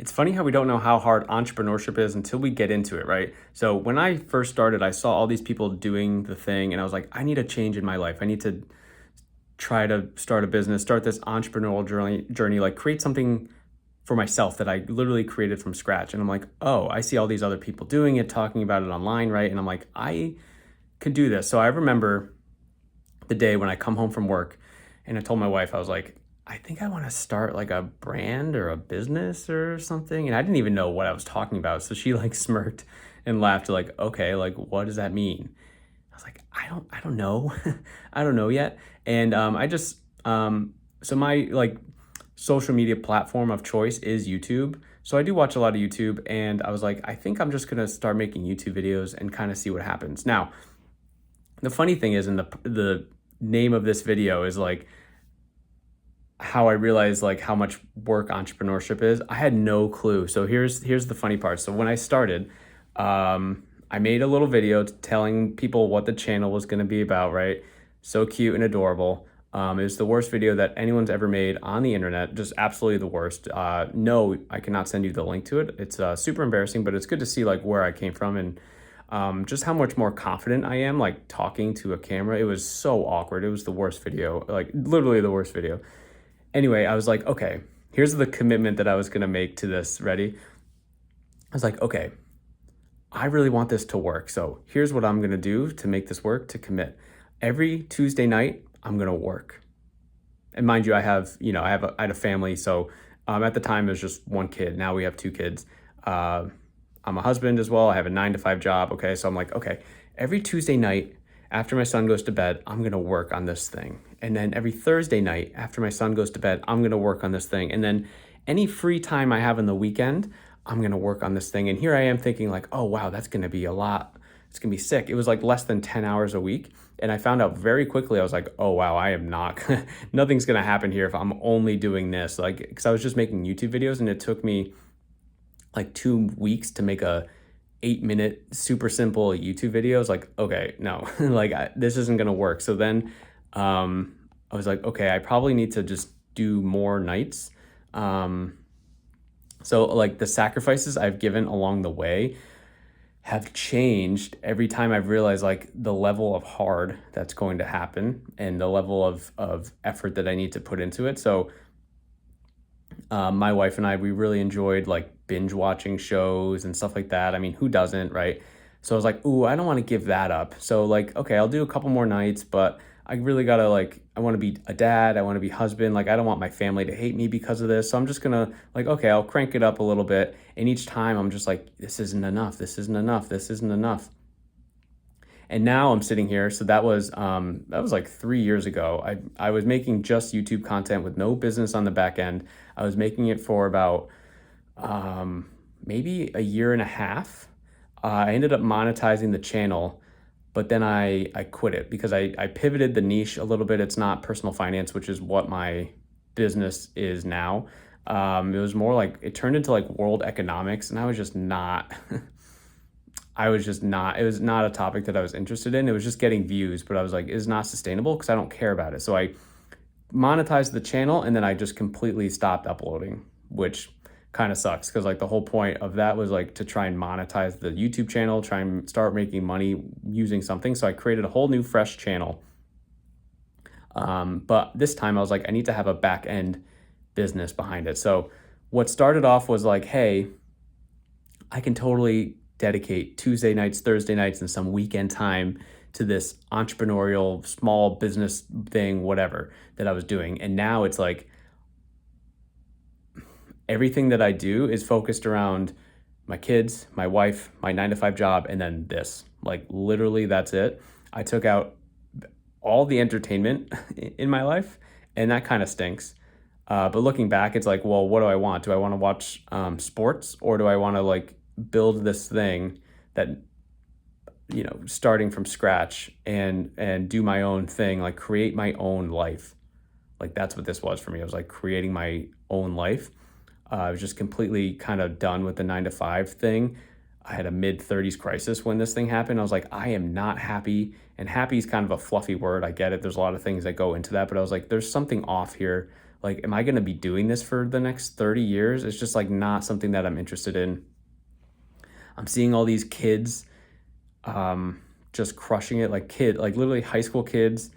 It's funny how we don't know how hard entrepreneurship is until we get into it, right? So when I first started, I saw all these people doing the thing and I was like, I need a change in my life. I need to try to start a business, start this entrepreneurial journey, like create something for myself that I literally created from scratch. And I'm like, oh, I see all these other people doing it, talking about it online, right? And I'm like, I could do this. So I remember the day when I come home from work and I told my wife, I was like, I think I want to start like a brand or a business or something. And I didn't even know what I was talking about. So she like smirked and laughed, like, okay, like what does that mean? I was like, I don't know. I don't know yet. And so my like social media platform of choice is YouTube. So I do watch a lot of YouTube and I was like, I think I'm just going to start making YouTube videos and kind of see what happens. Now, the funny thing is, in the name of this video is like how I realized like how much work entrepreneurship is. I had no clue. So here's the funny part. So when I started, I made a little video telling people what the channel was going to be about, right? So cute and adorable. It was the worst video that anyone's ever made on the internet, just absolutely the worst. No, I cannot send you the link to it. It's super embarrassing, but it's good to see like where I came from and just how much more confident I am like talking to a camera. It was so awkward. It was the worst video, like literally the worst video. Anyway, I was like, okay, here's the commitment that I was gonna make to this. Ready? I was like, okay, I really want this to work. So here's what I'm gonna do to make this work, to commit. Every Tuesday night, I'm gonna work. And mind you, I had a family. So at the time, it was just one kid. Now we have two kids. Uh, I'm a husband as well. I have a 9 to 5 job. Okay. So I'm like, okay, every Tuesday night after my son goes to bed, I'm going to work on this thing. And then every Thursday night after my son goes to bed, I'm going to work on this thing. And then any free time I have in the weekend, I'm going to work on this thing. And here I am thinking like, oh, wow, that's going to be a lot. It's going to be sick. It was like less than 10 hours a week. And I found out very quickly, I was like, oh, wow, I am not, nothing's going to happen here if I'm only doing this. Like, because I was just making YouTube videos and it took me like 2 weeks to make a 8 minute super simple YouTube video. It's like, okay, no, like this isn't gonna work. So then I was like, okay, I probably need to just do more nights. Um, so like the sacrifices I've given along the way have changed every time I've realized like the level of hard that's going to happen and the level of effort that I need to put into it. So my wife and I, we really enjoyed like binge watching shows and stuff like that. I mean, who doesn't, right? So I was like, ooh, I don't want to give that up. So like, okay, I'll do a couple more nights, but I really gotta like, I want to be a dad, I want to be husband. Like, I don't want my family to hate me because of this. So I'm just gonna like, okay, I'll crank it up a little bit. And each time I'm just like, this isn't enough. This isn't enough. This isn't enough. And now I'm sitting here. So that was like 3 years ago. I was making just YouTube content with no business on the back end. I was making it for about maybe a year and a half. I ended up monetizing the channel, but then I quit it because I pivoted the niche a little bit. It's not personal finance, which is what my business is now. It was more like it turned into like world economics, and I was just not. I was just not, it was not a topic that I was interested in. It was just getting views, but I was like, it's not sustainable because I don't care about it. So I monetized the channel and then I just completely stopped uploading, which kind of sucks because like the whole point of that was like to try and monetize the YouTube channel, try and start making money using something. So I created a whole new fresh channel. But this time I was like, I need to have a back end business behind it. So what started off was like, hey, I can totally dedicate Tuesday nights, Thursday nights, and some weekend time to this entrepreneurial small business thing, whatever that I was doing. And now it's like everything that I do is focused around my kids, my wife, my 9 to 5 job, and then this. Like literally, that's it. I took out all the entertainment in my life, and that kind of stinks. But looking back, it's like, well, what do I want? Do I want to watch sports, or do I want to like build this thing that starting from scratch and do my own thing, like create my own life? Like that's what this was for me. I was like creating my own life. I was just completely kind of done with the 9 to 5 thing. I had a mid-30s crisis when this thing happened. I was like, I am not happy. And happy is kind of a fluffy word. I get it. There's a lot of things that go into that. But I was like, there's something off here. Like, am I going to be doing this for the next 30 years? It's just like not something that I'm interested in. I'm seeing all these kids just crushing it, like literally high school kids,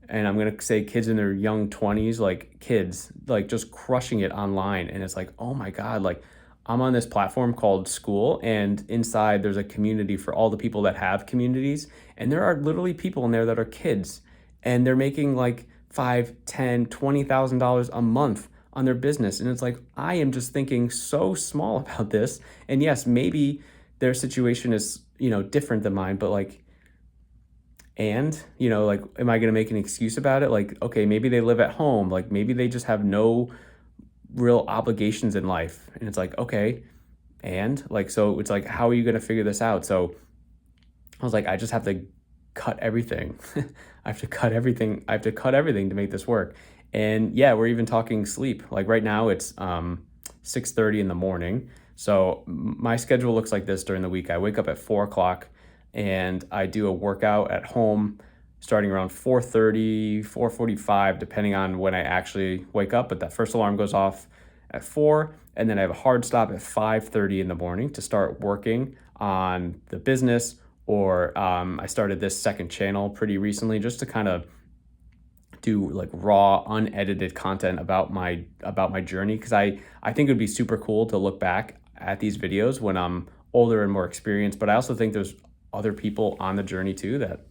and I'm gonna say kids in their young 20s, like kids, like just crushing it online. And it's like, oh my God, like I'm on this platform called School, and inside there's a community for all the people that have communities. And there are literally people in there that are kids, and they're making like five, 10, $20,000 a month on their business. And it's like, I am just thinking so small about this. And yes, maybe their situation is, different than mine, but like, and, like, am I going to make an excuse about it? Like, okay, maybe they live at home. Like, maybe they just have no real obligations in life. And it's like, okay. And like, so it's like, how are you going to figure this out? So I was like, I just have to cut everything. I have to cut everything. I have to cut everything to make this work. And yeah, we're even talking sleep. Like right now it's 6:30 in the morning. So my schedule looks like this during the week. I wake up at 4 o'clock and I do a workout at home starting around 4:30, 4:45, depending on when I actually wake up. But that first alarm goes off at 4, and then I have a hard stop at 5:30 in the morning to start working on the business. Or I started this second channel pretty recently just to kind of do like raw, unedited content about my journey, because I think it would be super cool to look back at these videos when I'm older and more experienced. But I also think there's other people on the journey too that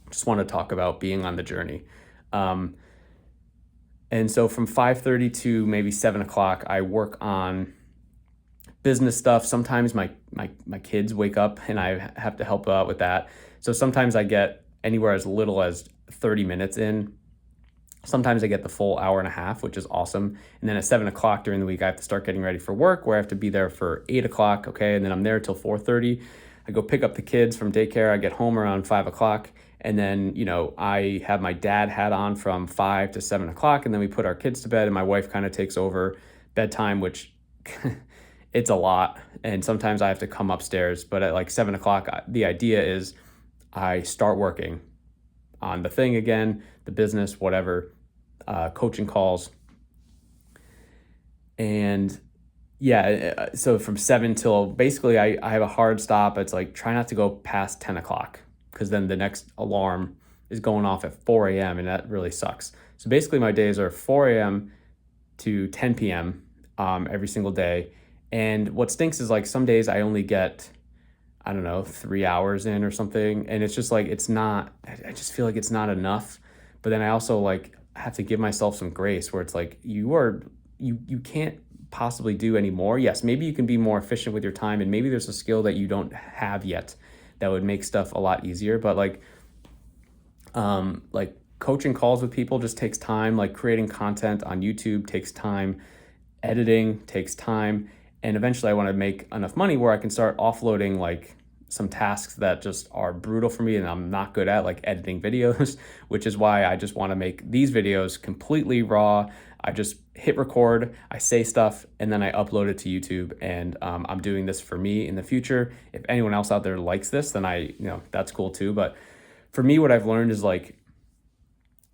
just want to talk about being on the journey. And so from 5:30 to maybe 7 o'clock, I work on business stuff. Sometimes my kids wake up and I have to help out with that. So sometimes I get anywhere as little as 30 minutes in. Sometimes I get the full hour and a half, which is awesome. And then at 7 o'clock during the week, I have to start getting ready for work, where I have to be there for 8 o'clock. Okay. And then I'm there till 4:30. I go pick up the kids from daycare. I get home around 5 o'clock. And then, I have my dad hat on from 5 to 7 o'clock. And then we put our kids to bed, and my wife kind of takes over bedtime, which it's a lot. And sometimes I have to come upstairs. But at like 7 o'clock, the idea is I start working on the thing again, the business, whatever, coaching calls. And yeah, so from 7 till basically I have a hard stop. It's like try not to go past 10 o'clock, because then the next alarm is going off at 4 a.m. and that really sucks. So basically my days are 4 a.m. to 10 p.m. Every single day. And what stinks is like some days I only get, I don't know, 3 hours in or something. And it's just like, I just feel like it's not enough. But then I also like have to give myself some grace, where it's like, you can't possibly do any more. Yes, maybe you can be more efficient with your time, and maybe there's a skill that you don't have yet that would make stuff a lot easier. But like coaching calls with people just takes time. Like creating content on YouTube takes time. Editing takes time. And eventually I want to make enough money where I can start offloading like some tasks that just are brutal for me and I'm not good at, like editing videos, which is why I just want to make these videos completely raw. I just hit record, I say stuff, and then I upload it to YouTube. And I'm doing this for me in the future. If anyone else out there likes this, then that's cool too. But for me, what I've learned is like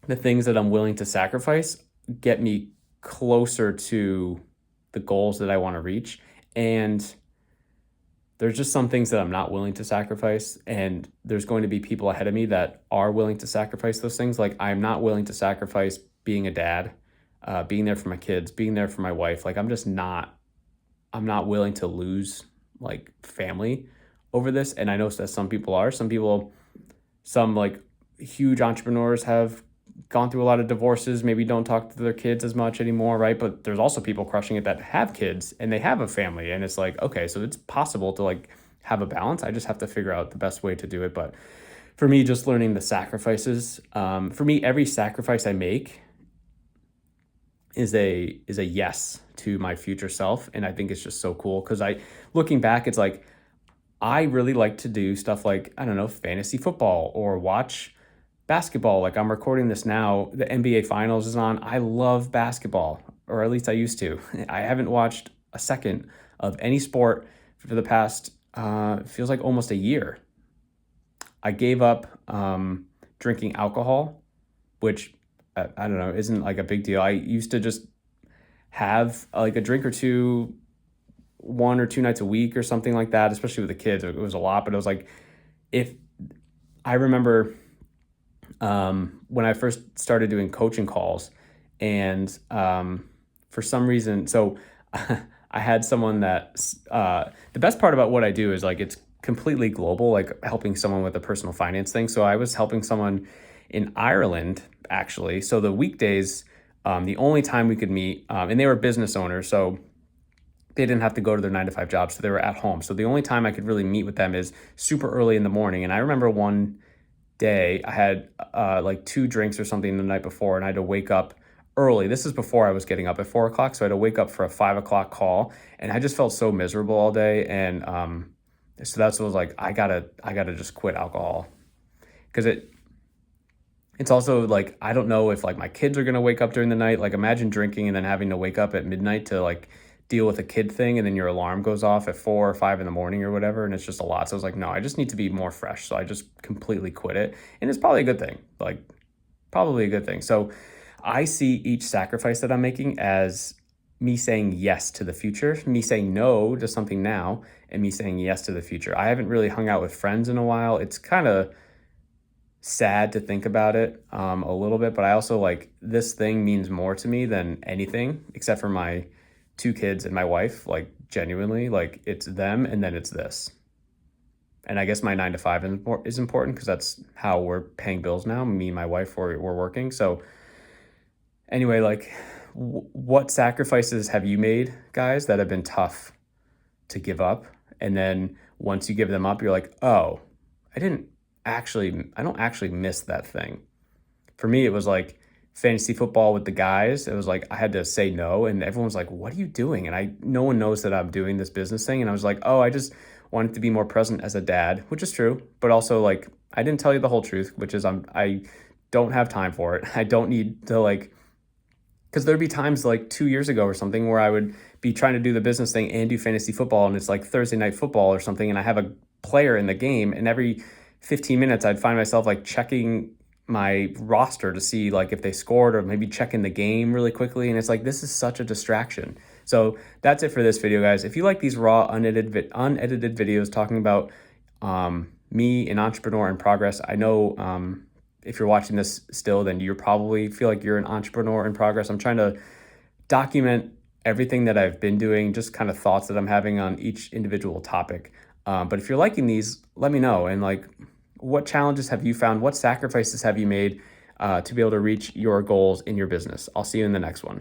the things that I'm willing to sacrifice get me closer to the goals that I want to reach. And there's just some things that I'm not willing to sacrifice. And there's going to be people ahead of me that are willing to sacrifice those things. Like I'm not willing to sacrifice being a dad, being there for my kids, being there for my wife. Like I'm not willing to lose like family over this. And I know that some people are. Some like huge entrepreneurs have gone through a lot of divorces, maybe don't talk to their kids as much anymore, right? But there's also people crushing it that have kids and they have a family, and it's like, okay, so it's possible to like have a balance. I just have to figure out the best way to do it. But for me, just learning the sacrifices, for me, every sacrifice I make is a yes to my future self. And I think it's just so cool, because looking back, it's like, I really like to do stuff like, I don't know, fantasy football or watch basketball. Like I'm recording this now, the NBA finals is on. I love basketball, or at least I used to. I haven't watched a second of any sport for the past, feels like almost a year. I gave up drinking alcohol, which I don't know, isn't like a big deal. I used to just have like a drink or two, 1 or 2 nights a week or something like that, especially with the kids. It was a lot, but it was like, if I remember when I first started doing coaching calls, and for some reason, so I had someone that the best part about what I do is like it's completely global, like helping someone with a personal finance thing. So I was helping someone in Ireland actually. So the weekdays, the only time we could meet, and they were business owners, so they didn't have to go to their 9 to 5 jobs, so they were at home. So the only time I could really meet with them is super early in the morning. And I remember one day I had like 2 drinks or something the night before, and I had to wake up early. This is before I was getting up at 4 o'clock, so I had to wake up for a 5 o'clock call, and I just felt so miserable all day. And so that's what I was like, I gotta just quit alcohol, because it's also like I don't know if like my kids are gonna wake up during the night. Like imagine drinking and then having to wake up at midnight to like deal with a kid thing, and then your alarm goes off at 4 or 5 in the morning or whatever, and it's just a lot. So I was like, no, I just need to be more fresh. So I just completely quit it, and it's probably a good thing. Like probably a good thing. So I see each sacrifice that I'm making as me saying yes to the future, me saying no to something now, and me saying yes to the future. I haven't really hung out with friends in a while. It's kind of sad to think about it a little bit, but I also like this thing means more to me than anything except for my 2 kids and my wife. Like genuinely, like it's them and then it's this. And I guess my 9 to 5 is important because that's how we're paying bills now. Me and my wife, we're working. So anyway, like what sacrifices have you made, guys, that have been tough to give up? And then once you give them up, you're like, oh, I don't actually miss that thing. For me, it was like fantasy football with the guys. It was like I had to say no, and everyone was like, what are you doing? And no one knows that I'm doing this business thing. And I was like, oh, I just wanted to be more present as a dad, which is true. But also like I didn't tell you the whole truth, which is I don't have time for it. I don't need to like, because there'd be times like 2 years ago or something where I would be trying to do the business thing and do fantasy football, and it's like Thursday night football or something, and I have a player in the game, and every 15 minutes I'd find myself like checking my roster to see like if they scored, or maybe checking the game really quickly, and it's like this is such a distraction. So that's it for this video, guys. If you like these raw unedited videos talking about me, an entrepreneur in progress, I know if you're watching this still, then you probably feel like you're an entrepreneur in progress. I'm trying to document everything that I've been doing, just kind of thoughts that I'm having on each individual topic. But if you're liking these, let me know. And like, what challenges have you found? What sacrifices have you made to be able to reach your goals in your business? I'll see you in the next one.